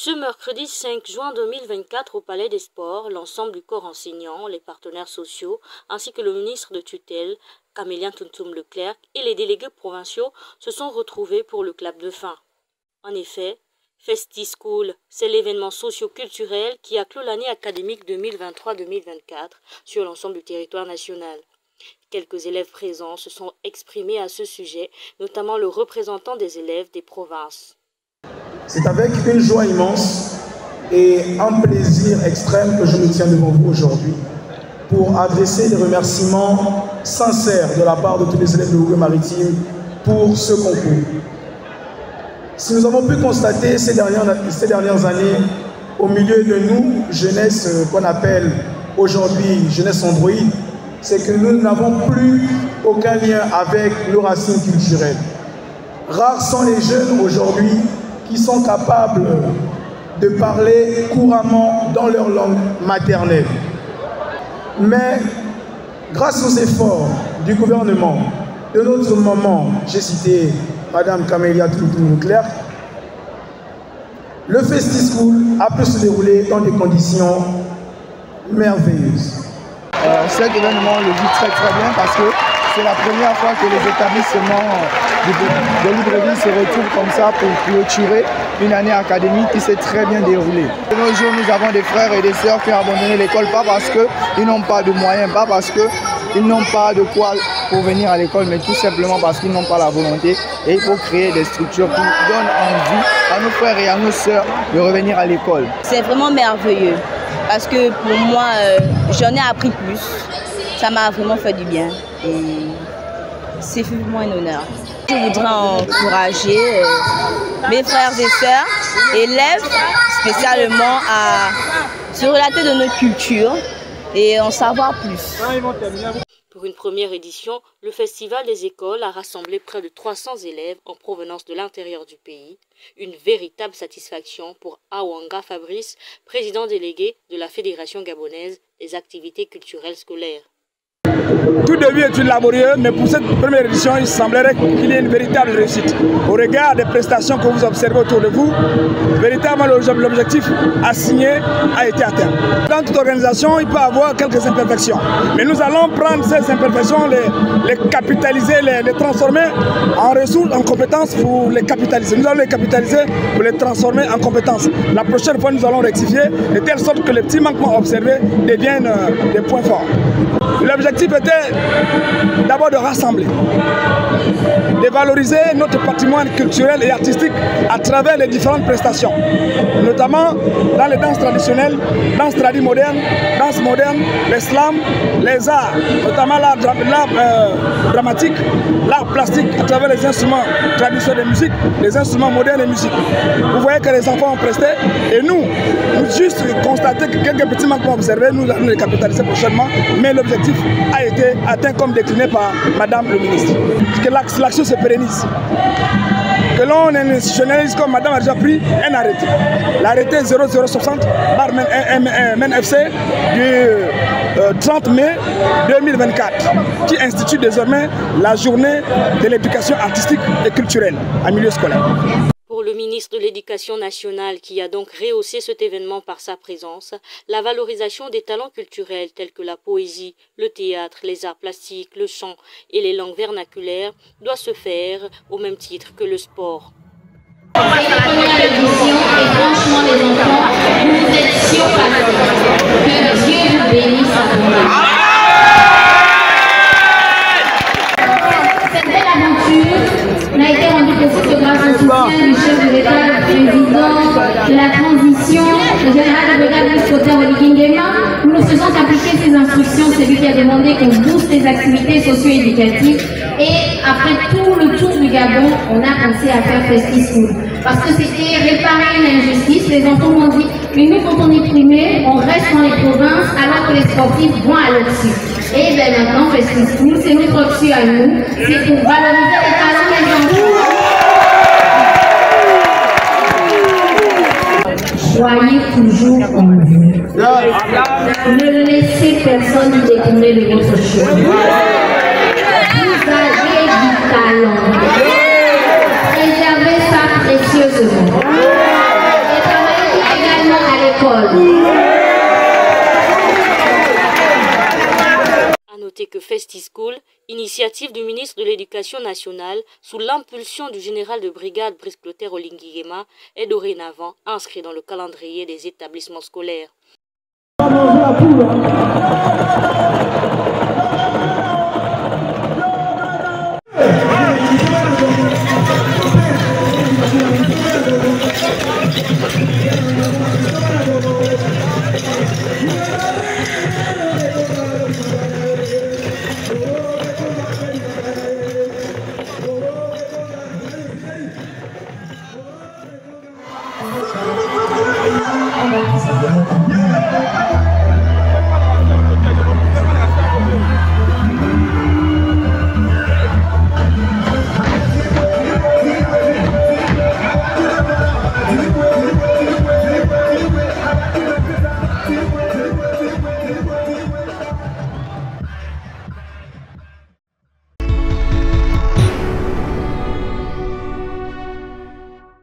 Ce mercredi 5 juin 2024 au Palais des Sports, l'ensemble du corps enseignant, les partenaires sociaux, ainsi que le ministre de tutelle, Camélia Tuntum-Leclerc, et les délégués provinciaux se sont retrouvés pour le clap de fin. En effet, FestiSchool, c'est l'événement socio-culturel qui a clos l'année académique 2023-2024 sur l'ensemble du territoire national. Quelques élèves présents se sont exprimés à ce sujet, notamment le représentant des élèves des provinces. C'est avec une joie immense et un plaisir extrême que je me tiens devant vous aujourd'hui pour adresser des remerciements sincères de la part de tous les élèves de Louga-Maritime pour ce concours. Si nous avons pu constater ces dernières années, au milieu de nous, jeunesse qu'on appelle aujourd'hui jeunesse Android, c'est que nous n'avons plus aucun lien avec nos racines culturelles. Rares sont les jeunes aujourd'hui qui sont capables de parler couramment dans leur langue maternelle. Mais grâce aux efforts du gouvernement, de notre maman, j'ai cité Madame Camélia Tuntum-Leclerc, le FestiSchool a pu se dérouler dans des conditions merveilleuses. Cet événement le vit très bien parce que c'est la première fois que les établissements de Libreville se retrouvent comme ça pour clôturer une année académique qui s'est très bien déroulée. De nos jours, nous avons des frères et des sœurs qui ont abandonné l'école, pas parce qu'ils n'ont pas de moyens, pas parce qu'ils n'ont pas de quoi pour venir à l'école, mais tout simplement parce qu'ils n'ont pas la volonté. Et il faut créer des structures qui donnent envie à nos frères et à nos sœurs de revenir à l'école. C'est vraiment merveilleux parce que pour moi, j'en ai appris plus. Ça m'a vraiment fait du bien et c'est vraiment un honneur. Je voudrais encourager mes frères et sœurs, élèves spécialement à se relater de notre culture et en savoir plus. Pour une première édition, le Festival des écoles a rassemblé près de 300 élèves en provenance de l'intérieur du pays. Une véritable satisfaction pour Awanga Fabrice, président délégué de la Fédération gabonaise des activités culturelles scolaires. Tout début est laborieux, mais pour cette première édition, il semblerait qu'il y ait une véritable réussite. Au regard des prestations que vous observez autour de vous, véritablement l'objectif assigné a été atteint. Dans toute organisation, il peut y avoir quelques imperfections. Mais nous allons prendre ces imperfections, les capitaliser, les transformer en ressources, en compétences pour les capitaliser. Nous allons les capitaliser pour les transformer en compétences. La prochaine fois, nous allons rectifier de telle sorte que les petits manquements observés deviennent des points forts. L'objectif était d'abord de rassembler, de valoriser notre patrimoine culturel et artistique à travers les différentes prestations, notamment dans les danses traditionnelles, danses modernes, les slams, les arts, notamment l'art dramatique, l'art plastique à travers les instruments traditionnels de musique, les instruments modernes de musique. Vous voyez que les enfants ont presté et nous juste constater que quelques petits manquements observés, nous allons les capitaliser prochainement, mais l'objectif a été atteint comme décliné par Madame le ministre. Que l'action se pérennise. Que l'on institutionnalise comme Madame a déjà pris un arrêté. L'arrêté 0060/MNFC du 30 mai 2024 qui institue désormais la journée de l'éducation artistique et culturelle en milieu scolaire. Pour le ministre de l'Éducation nationale qui a donc rehaussé cet événement par sa présence, la valorisation des talents culturels tels que la poésie, le théâtre, les arts plastiques, le chant et les langues vernaculaires doit se faire au même titre que le sport. C'est la première édition et franchement les enfants, vous êtes surpassés. Que Dieu vous bénisse à vous. Cette belle aventure n'a été rendue possible que grâce au soutien du chef de l'État, le président de la transition, le général de brigade Christopher Oligingema. Nous nous faisons appliquer ces instructions, c'est lui qui a demandé qu'on booste les activités socio-éducatives. Et après tout le tour du Gabon, on a pensé à faire FestiSchool. Parce que c'était réparer une injustice. Les enfants m'ont dit, mais nous quand on est primé, on reste dans les provinces alors que les sportifs vont à l'au-dessus. Et bien maintenant, FestiSchool, c'est notre option à nous. C'est pour valoriser les talents des enfants. Soyez toujours en vous. Ne laissez personne détourner de votre chemin. Vous avez du talent. Préservez ça précieusement. Et travaillez noter que FestiSchool, initiative du ministre de l'Éducation nationale sous l'impulsion du général de brigade Brice Clotaire Olingi-Nguema, est dorénavant inscrit dans le calendrier des établissements scolaires.